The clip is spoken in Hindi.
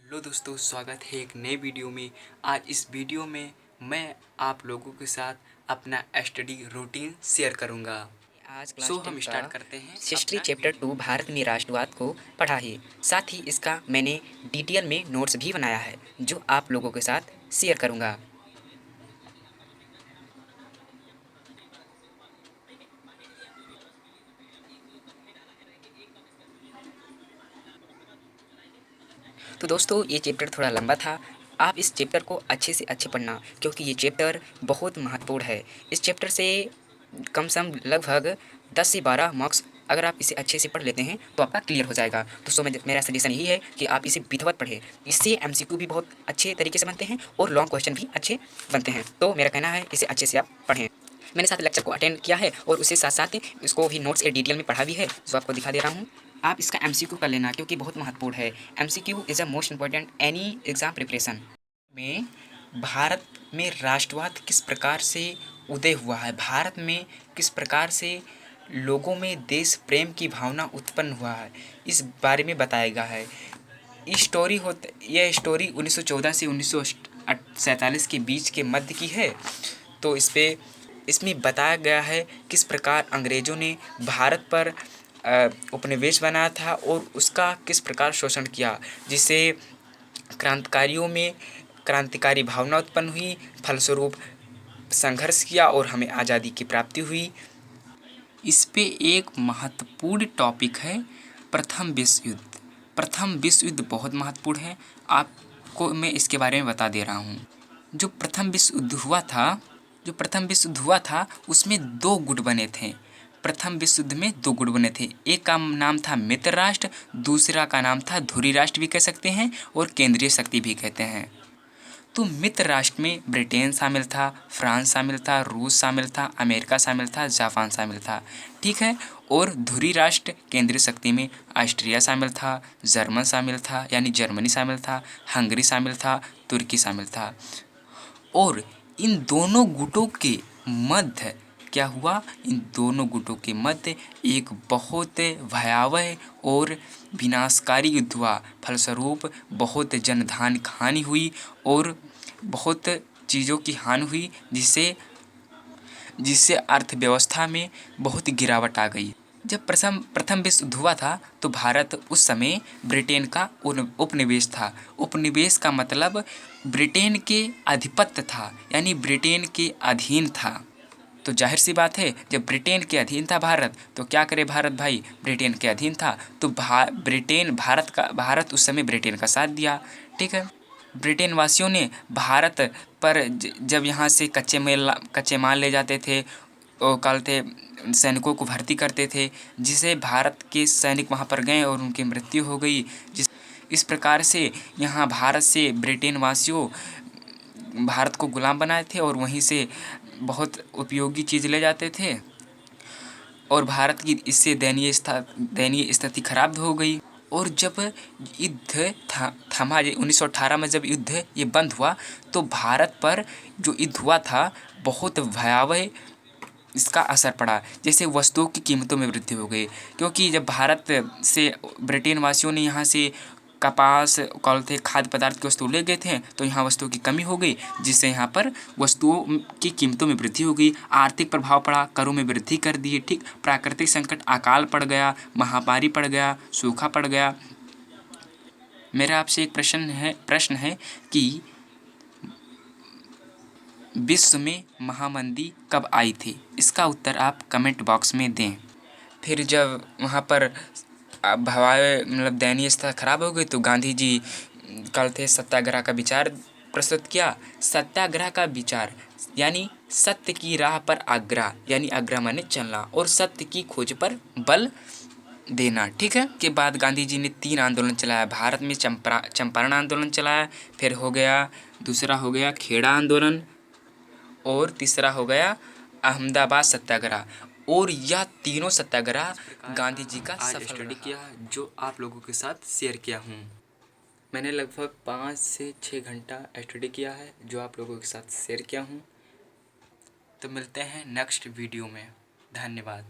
हेलो दोस्तों, स्वागत है एक नए वीडियो में। आज इस वीडियो में मैं आप लोगों के साथ अपना स्टडी रूटीन शेयर करूंगा। आज क्लास हम 10 का स्टार्ट करते हैं हिस्ट्री अपना चैप्टर वीडियो। 2 भारत में राष्ट्रवाद को पढ़ा है। साथ ही इसका मैंने डिटेल में नोट्स भी बनाया है जो आप लोगों के साथ शेयर करूंगा। तो दोस्तों ये चैप्टर थोड़ा लंबा था। आप इस चैप्टर को अच्छे से अच्छे पढ़ना क्योंकि ये चैप्टर बहुत महत्वपूर्ण है। इस चैप्टर से कम से कम लगभग 10 से 12 मार्क्स अगर आप इसे अच्छे से पढ़ लेते हैं तो आपका क्लियर हो जाएगा। दोस्तों मेरा सजेशन यही है कि आप इसे विधिवत पढ़ें। इससे एमसीक्यू भी बहुत अच्छे तरीके से बनते हैं और लॉन्ग क्वेश्चन भी अच्छे बनते हैं। तो मेरा कहना है इसे अच्छे से आप पढ़ें। मैंने साथ लेक्चर को अटेंड किया है और उसके साथ साथ इसको भी नोट्स के डिटेल में पढ़ा भी है जो आपको दिखा दे रहा हूँ। आप इसका एमसीक्यू कर लेना क्योंकि बहुत महत्वपूर्ण है। MCQ is a most important any exam preparation में। भारत में राष्ट्रवाद किस प्रकार से उदय हुआ है, भारत में किस प्रकार से लोगों में देश प्रेम की भावना उत्पन्न हुआ है, इस बारे में बताया गया है। यह स्टोरी 1914 से 1947 के बीच के मध्य की है। तो इसमें बताया गया है किस प्रकार अंग्रेज़ों ने भारत पर उपनिवेश बनाया था और उसका किस प्रकार शोषण किया, जिससे क्रांतिकारियों में क्रांतिकारी भावना उत्पन्न हुई, फलस्वरूप संघर्ष किया और हमें आज़ादी की प्राप्ति हुई। इस पे एक महत्वपूर्ण टॉपिक है प्रथम विश्व युद्ध। प्रथम विश्व युद्ध बहुत महत्वपूर्ण है, आपको मैं इसके बारे में बता दे रहा हूँ। जो प्रथम विश्व युद्ध हुआ था उसमें दो गुट बने थे। प्रथम विश्व युद्ध में दो गुट बने थे, एक का नाम था मित्र राष्ट्र, दूसरा का नाम था धुरी राष्ट्र भी कह सकते हैं और केंद्रीय शक्ति भी कहते हैं। तो मित्र राष्ट्र में ब्रिटेन शामिल था, फ्रांस शामिल था, रूस शामिल था, अमेरिका शामिल था, जापान शामिल था, ठीक है। और धुरी राष्ट्र केंद्रीय शक्ति में ऑस्ट्रिया शामिल था, जर्मन शामिल था यानी जर्मनी शामिल था, हंगरी शामिल था, तुर्की शामिल था। और इन दोनों गुटों के मध्य क्या हुआ, इन दोनों गुटों के मध्य एक बहुत भयावह और विनाशकारी युद्ध हुआ। फलस्वरूप बहुत जनधन की हानि हुई और बहुत चीज़ों की हानि हुई, जिससे अर्थव्यवस्था में बहुत गिरावट आ गई। जब प्रथम विश्व युद्ध हुआ था तो भारत उस समय ब्रिटेन का उपनिवेश था। उपनिवेश का मतलब ब्रिटेन के आधिपत्य था यानी ब्रिटेन के अधीन था। तो जाहिर सी बात है जब ब्रिटेन के अधीन था भारत तो क्या करे भारत भाई, ब्रिटेन के अधीन था तो भारत उस समय ब्रिटेन का साथ दिया, ठीक है। ब्रिटेन वासियों ने भारत पर जब यहाँ से कच्चे माल ले जाते थे और कल थे सैनिकों को भर्ती करते थे, जिसे भारत के सैनिक वहाँ पर गए और उनकी मृत्यु हो गई। इस प्रकार से यहाँ भारत से ब्रिटेन वासियों भारत को गुलाम बनाए थे और वहीं से बहुत उपयोगी चीज़ ले जाते थे और भारत की इससे दयनीय स्थिति खराब हो गई। और जब युद्ध थमा 1918 में जब युद्ध ये बंद हुआ तो भारत पर जो युद्ध हुआ था बहुत भयावह इसका असर पड़ा। जैसे वस्तुओं की कीमतों में वृद्धि हो गई क्योंकि जब भारत से ब्रिटेन वासियों ने यहाँ से कपास थे खाद्य पदार्थ की वस्तु ले गए थे तो यहाँ वस्तुओं की कमी हो गई, जिससे यहाँ पर वस्तुओं की कीमतों में वृद्धि हो गई। आर्थिक प्रभाव पड़ा, करों में वृद्धि कर दिए, ठीक। प्राकृतिक संकट, अकाल पड़ गया, महामारी पड़ गया, सूखा पड़ गया। मेरा आपसे एक प्रश्न है कि विश्व में महामंदी कब आई थी? इसका उत्तर आप कमेंट बॉक्स में दें। फिर जब वहाँ पर मतलब दयनीय स्थिति खराब हो गई तो गांधी जी कल थे सत्याग्रह का विचार प्रस्तुत किया। सत्याग्रह का विचार यानी सत्य की राह पर आग्रह, यानी आग्रह माने चलना और सत्य की खोज पर बल देना, ठीक है। के बाद गांधी जी ने 3 आंदोलन चलाया। भारत में चंपारण आंदोलन चलाया, फिर हो गया दूसरा हो गया खेड़ा आंदोलन और तीसरा हो गया अहमदाबाद सत्याग्रह। और यह तीनों सत्याग्रह गांधी जी का आज सफल स्टडी रहा। किया जो आप लोगों के साथ शेयर किया हूँ। मैंने लगभग 5 से 6 घंटा स्टडी किया है जो आप लोगों के साथ शेयर किया हूँ। तो मिलते हैं नेक्स्ट वीडियो में। धन्यवाद।